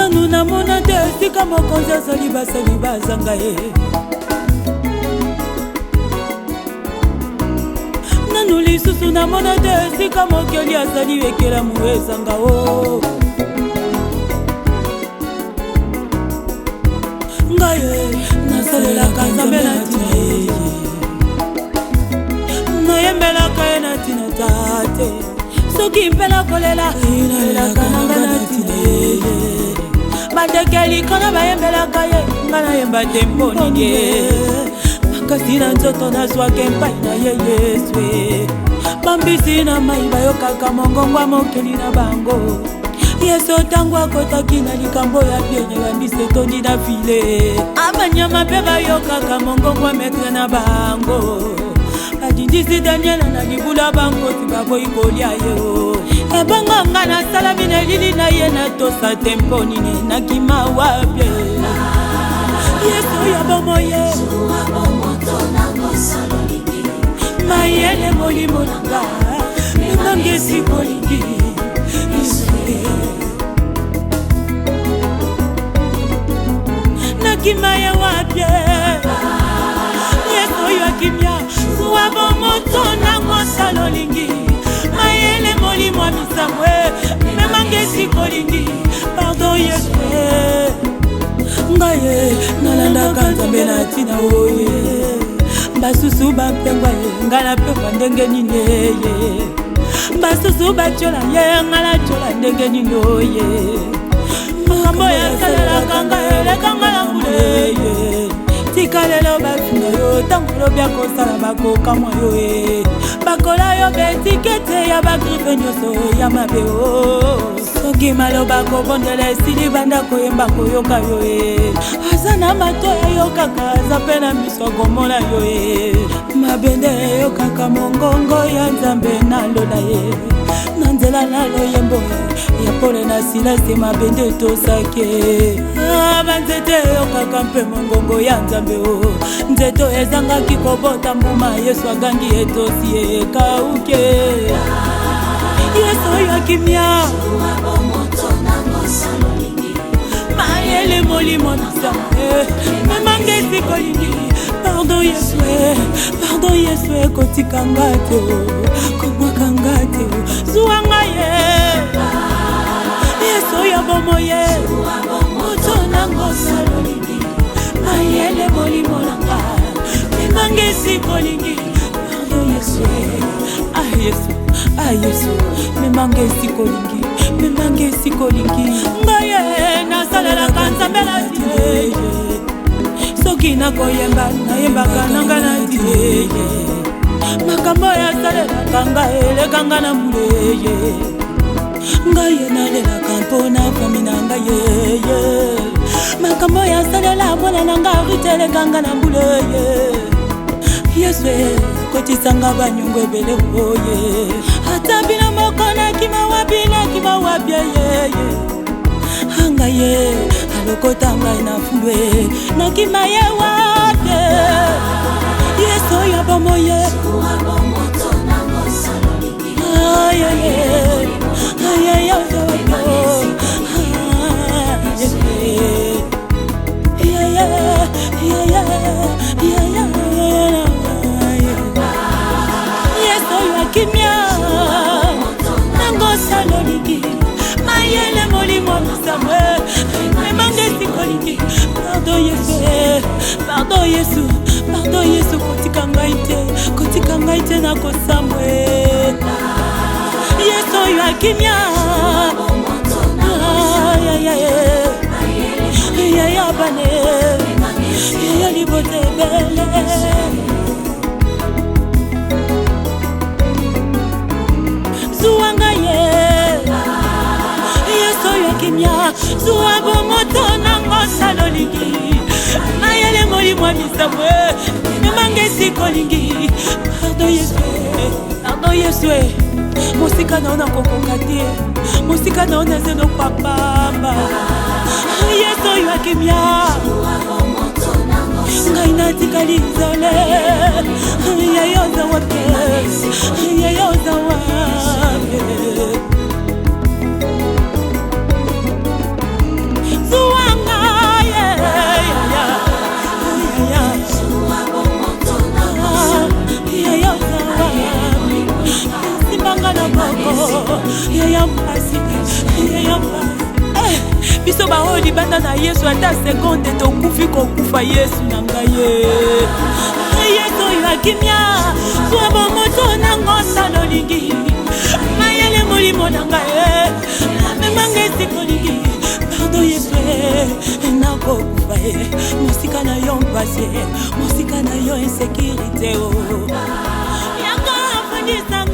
nanu namona te esika mokonzi azali basali bazanga ye. Nanu lisusu namona te esika mokeli azali ekelamu ezanga o. Ngaye nasalelaka nzambe na tina ye, noyembelaka ye na tina tate. Soki mpela kolela nalelaka nanga na tina ye, bandekeli kana bayembelaka ye nga nayemba te mponi ye. Makasi na nzoto nazwaka epai na ye Yesu, bambisi na mai bayokaka mongongwa mokeli na bango. Yesu tango akotaki na likambo ya biene bambisi etondi na file. Abanyama mpe bayokaka mongongwa metre na bango. Badindisi Daniela na libula bankoti baboyi kolia ye o. Ebongo nga nasala bino elili na ye natosa te mponini nakima wapye. Yesu ya bomo ye mayele molimo nanga memangesi kolingi. Nakima ye wapye Yesu ya kimya suwa moto nango salolingi. Mayele molimo misamwe memangesi kolingi. Pardon Yesu ngaye nalandaka nzambe na tina oye. Basusu bapengwa ye ngala pengwa ndenge nini ye. Basusu batyola ye ngala tyola ndenge nini oye. Makambo ya salelaka nga eleka ngala mbule ye. Tika lelo bafinga yo tango lobi akosala bakokamwa yo e. Bakola yo betikete ya bagrife nyonso ya mabe o. Soki maloba kobondela esili banda koyemba koyoka yo e. Aza na mato eyokaka aza mpe na miso komona yo e. Mabende eyokaka mongongo ya nzambe nalola ye. Na nzela naloyembo ya pole na silasi mabende tosake. Banzete eyokaka mpe mongongo ya nzambe o. Nzeto ezangaki kobota mbuma Yesu agangi etosi ekauke. Yesu ya kimya mayele molimo nzambe memangesi kolingi. Pardon Yesu, pardon Yesu kotikanga te o, komwakanga te o, zuanga ye. Yesu ya bomo ye moto nango salolingi. Mayele molimo nanga memangesi kolingi. Pardon Yesu, ah Yesu, ah Yesu, memangesi kolingi, memangesi kolingi. Ngaye nasalelaka nzambe na tina. Soki nakoyemba nayembaka nanga na tina. Makambo ya salelaka nga elekanga na mbule ye. Ngaye nalelaka mpona fami na nga ye. Makambo ya salela mwana nanga ritelekanga na mbule ye. Yesu kotisanga banyungu ebele oye. Ata bino moko nakima wapi ye. Anga ye alokota ngai na fulwe nakima ye wapi. Yesu ya bomo ye Yesu ya kimya nango salolingi. Mayele molimo misamwe memangesi kolingi. Pardon Yesu, pardon Yesu, pardon Yesu kotika ngai te na kosamwe. Yesu ya kimya ya bane ya libote bele. Zuanga ye Yesu ya kimya zuwa bomoto nango salolingi. Mayele molimo misamwe memangesi kolingi. Pardon Yesu, pardon Yesu. Musika naona kokoka te, musika naona zeno papamba. Yesu ya kimya ngai natikali izole. Yayoza wape, yayoza wape. biso bao libanda na Yesu ata seconde tokufi kokufa Yesu na ngai Yesu yakimia Swabo moto nango salolingi Mayele molimo na ngai Memangesi kolingi Pardon Yesu Nako kufa Musika na yo mpase Musika na yo insécurité Yaka afundisa